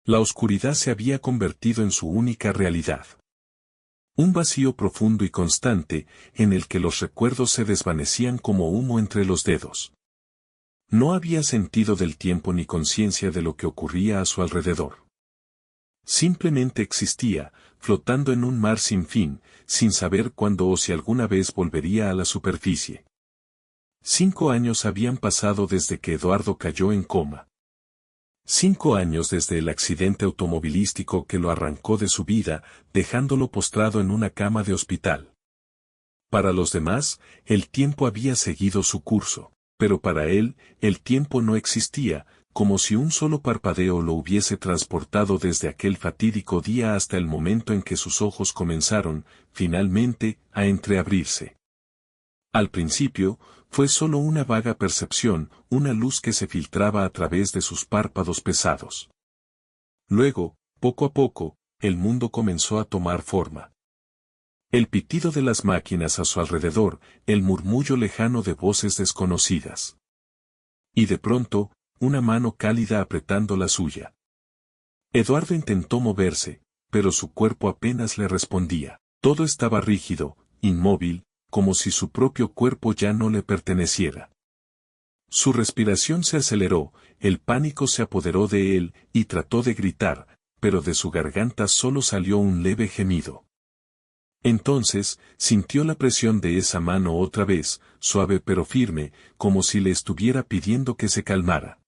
La oscuridad se había convertido en su única realidad. Un vacío profundo y constante, en el que los recuerdos se desvanecían como humo entre los dedos. No había sentido del tiempo ni conciencia de lo que ocurría a su alrededor. Simplemente existía, flotando en un mar sin fin, sin saber cuándo o si alguna vez volvería a la superficie. 5 años habían pasado desde que Eduardo cayó en coma. 5 años desde el accidente automovilístico que lo arrancó de su vida, dejándolo postrado en una cama de hospital. Para los demás, el tiempo había seguido su curso, pero para él, el tiempo no existía, como si un solo parpadeo lo hubiese transportado desde aquel fatídico día hasta el momento en que sus ojos comenzaron, finalmente, a entreabrirse. Al principio, fue solo una vaga percepción, una luz que se filtraba a través de sus párpados pesados. Luego, poco a poco, el mundo comenzó a tomar forma. El pitido de las máquinas a su alrededor, el murmullo lejano de voces desconocidas. Y de pronto, una mano cálida apretando la suya. Eduardo intentó moverse, pero su cuerpo apenas le respondía. Todo estaba rígido, inmóvil, como si su propio cuerpo ya no le perteneciera. Su respiración se aceleró, el pánico se apoderó de él, y trató de gritar, pero de su garganta solo salió un leve gemido. Entonces, sintió la presión de esa mano otra vez, suave pero firme, como si le estuviera pidiendo que se calmara.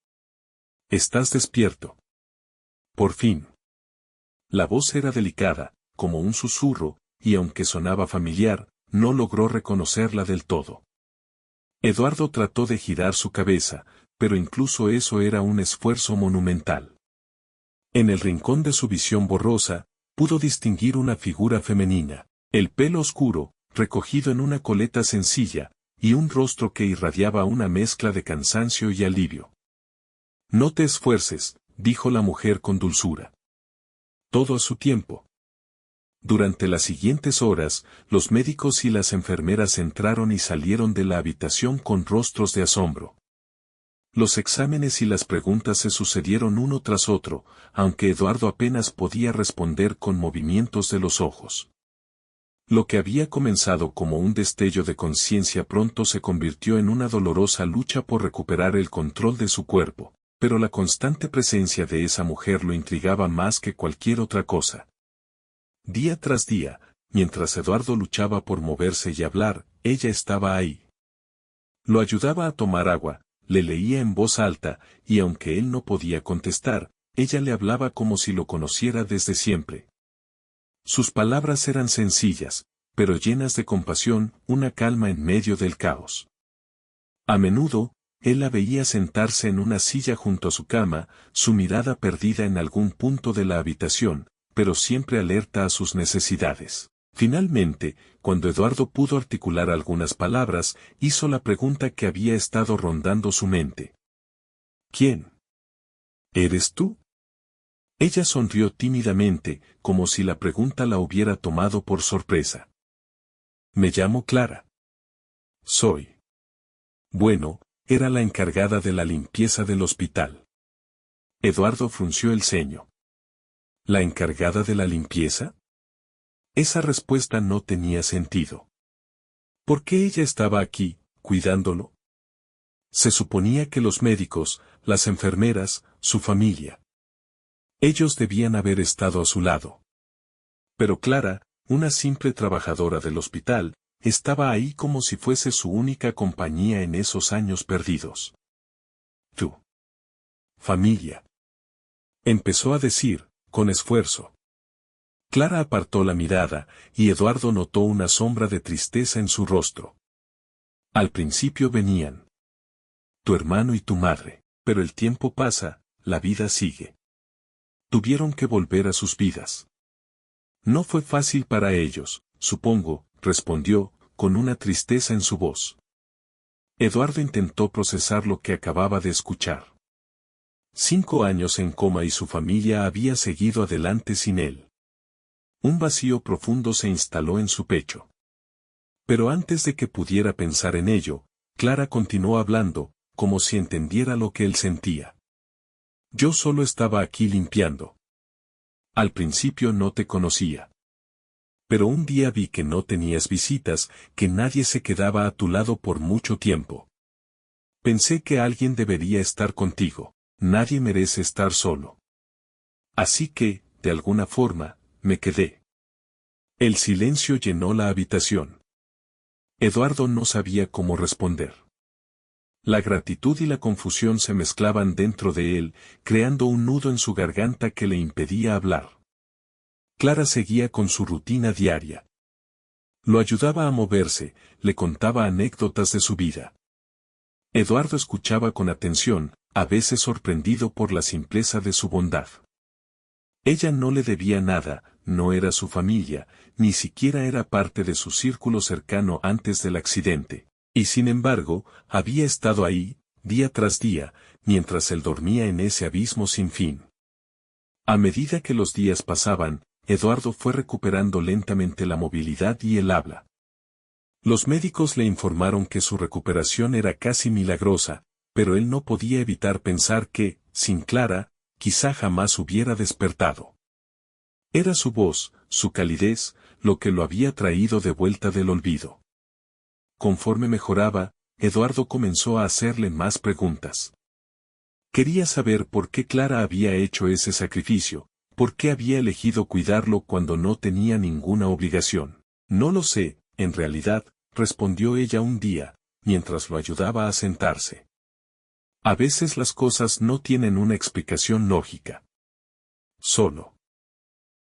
«¿Estás despierto?» Por fin. La voz era delicada, como un susurro, y aunque sonaba familiar, no logró reconocerla del todo. Eduardo trató de girar su cabeza, pero incluso eso era un esfuerzo monumental. En el rincón de su visión borrosa, pudo distinguir una figura femenina, el pelo oscuro, recogido en una coleta sencilla, y un rostro que irradiaba una mezcla de cansancio y alivio. «No te esfuerces», dijo la mujer con dulzura. «Todo a su tiempo». Durante las siguientes horas, los médicos y las enfermeras entraron y salieron de la habitación con rostros de asombro. Los exámenes y las preguntas se sucedieron uno tras otro, aunque Eduardo apenas podía responder con movimientos de los ojos. Lo que había comenzado como un destello de conciencia pronto se convirtió en una dolorosa lucha por recuperar el control de su cuerpo, pero la constante presencia de esa mujer lo intrigaba más que cualquier otra cosa. Día tras día, mientras Eduardo luchaba por moverse y hablar, ella estaba ahí. Lo ayudaba a tomar agua, le leía en voz alta, y aunque él no podía contestar, ella le hablaba como si lo conociera desde siempre. Sus palabras eran sencillas, pero llenas de compasión, una calma en medio del caos. A menudo, él la veía sentarse en una silla junto a su cama, su mirada perdida en algún punto de la habitación, pero siempre alerta a sus necesidades. Finalmente, cuando Eduardo pudo articular algunas palabras, hizo la pregunta que había estado rondando su mente. «¿Quién? ¿Eres tú?» Ella sonrió tímidamente, como si la pregunta la hubiera tomado por sorpresa. «Me llamo Clara. Soy». Bueno, era la encargada de la limpieza del hospital. Eduardo frunció el ceño. ¿La encargada de la limpieza? Esa respuesta no tenía sentido. ¿Por qué ella estaba aquí, cuidándolo? Se suponía que los médicos, las enfermeras, su familia. Ellos debían haber estado a su lado. Pero Clara, una simple trabajadora del hospital, estaba ahí como si fuese su única compañía en esos años perdidos. «Tú. Familia». Empezó a decir, con esfuerzo. Clara apartó la mirada, y Eduardo notó una sombra de tristeza en su rostro. Al principio venían tu hermano y tu madre, pero el tiempo pasa, la vida sigue. Tuvieron que volver a sus vidas. No fue fácil para ellos, supongo, respondió, con una tristeza en su voz. Eduardo intentó procesar lo que acababa de escuchar. 5 años en coma y su familia había seguido adelante sin él. Un vacío profundo se instaló en su pecho. Pero antes de que pudiera pensar en ello, Clara continuó hablando, como si entendiera lo que él sentía. «Yo solo estaba aquí limpiando». Al principio no te conocía. Pero un día vi que no tenías visitas, que nadie se quedaba a tu lado por mucho tiempo. Pensé que alguien debería estar contigo, nadie merece estar solo. Así que, de alguna forma, me quedé. El silencio llenó la habitación. Eduardo no sabía cómo responder. La gratitud y la confusión se mezclaban dentro de él, creando un nudo en su garganta que le impedía hablar. Clara seguía con su rutina diaria. Lo ayudaba a moverse, le contaba anécdotas de su vida. Eduardo escuchaba con atención, a veces sorprendido por la simpleza de su bondad. Ella no le debía nada, no era su familia, ni siquiera era parte de su círculo cercano antes del accidente, y sin embargo, había estado ahí, día tras día, mientras él dormía en ese abismo sin fin. A medida que los días pasaban, Eduardo fue recuperando lentamente la movilidad y el habla. Los médicos le informaron que su recuperación era casi milagrosa, pero él no podía evitar pensar que, sin Clara, quizá jamás hubiera despertado. Era su voz, su calidez, lo que lo había traído de vuelta del olvido. Conforme mejoraba, Eduardo comenzó a hacerle más preguntas. Quería saber por qué Clara había hecho ese sacrificio, por qué había elegido cuidarlo cuando no tenía ninguna obligación. No lo sé, en realidad, respondió ella un día, mientras lo ayudaba a sentarse. A veces las cosas no tienen una explicación lógica. Solo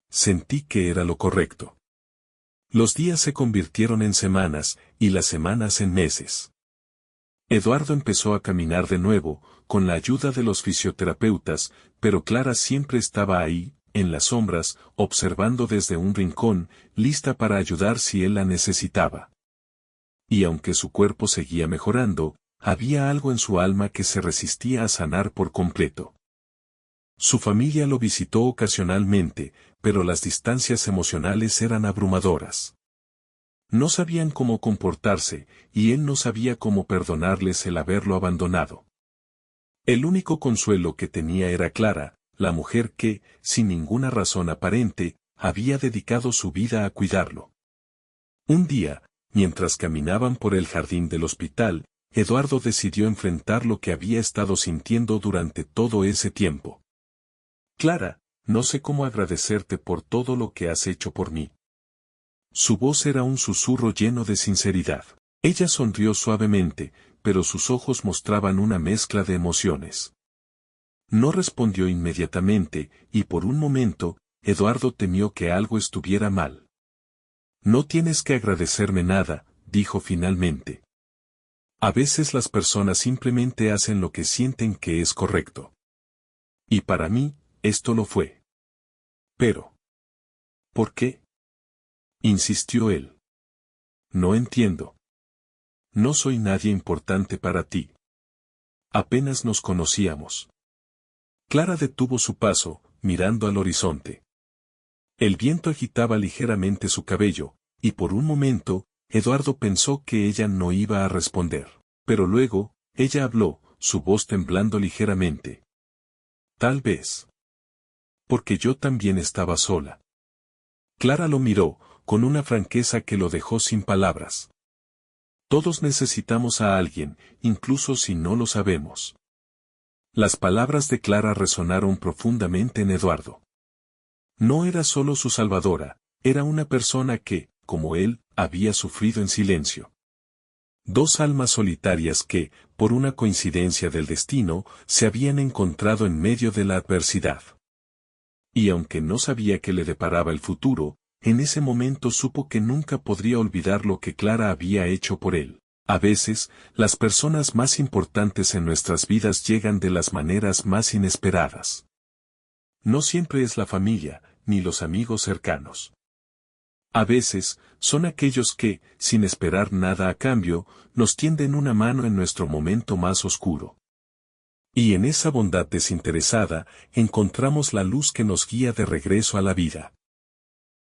sentí que era lo correcto. Los días se convirtieron en semanas, y las semanas en meses. Eduardo empezó a caminar de nuevo, con la ayuda de los fisioterapeutas, pero Clara siempre estaba ahí, en las sombras, observando desde un rincón, lista para ayudar si él la necesitaba. Y aunque su cuerpo seguía mejorando, había algo en su alma que se resistía a sanar por completo. Su familia lo visitó ocasionalmente, pero las distancias emocionales eran abrumadoras. No sabían cómo comportarse, y él no sabía cómo perdonarles el haberlo abandonado. El único consuelo que tenía era Clara, la mujer que, sin ninguna razón aparente, había dedicado su vida a cuidarlo. Un día, mientras caminaban por el jardín del hospital, Eduardo decidió enfrentar lo que había estado sintiendo durante todo ese tiempo. Clara, no sé cómo agradecerte por todo lo que has hecho por mí. Su voz era un susurro lleno de sinceridad. Ella sonrió suavemente, pero sus ojos mostraban una mezcla de emociones. No respondió inmediatamente, y por un momento, Eduardo temió que algo estuviera mal. No tienes que agradecerme nada, dijo finalmente. A veces las personas simplemente hacen lo que sienten que es correcto. Y para mí, esto lo fue. Pero, ¿por qué? Insistió él. No entiendo. No soy nadie importante para ti. Apenas nos conocíamos. Clara detuvo su paso, mirando al horizonte. El viento agitaba ligeramente su cabello, y por un momento, Eduardo pensó que ella no iba a responder. Pero luego, ella habló, su voz temblando ligeramente. Tal vez. Porque yo también estaba sola. Clara lo miró, con una franqueza que lo dejó sin palabras. Todos necesitamos a alguien, incluso si no lo sabemos. Las palabras de Clara resonaron profundamente en Eduardo. No era solo su salvadora, era una persona que, como él, había sufrido en silencio. Dos almas solitarias que, por una coincidencia del destino, se habían encontrado en medio de la adversidad. Y aunque no sabía qué le deparaba el futuro, en ese momento supo que nunca podría olvidar lo que Clara había hecho por él. A veces, las personas más importantes en nuestras vidas llegan de las maneras más inesperadas. No siempre es la familia, ni los amigos cercanos. A veces, son aquellos que, sin esperar nada a cambio, nos tienden una mano en nuestro momento más oscuro. Y en esa bondad desinteresada, encontramos la luz que nos guía de regreso a la vida.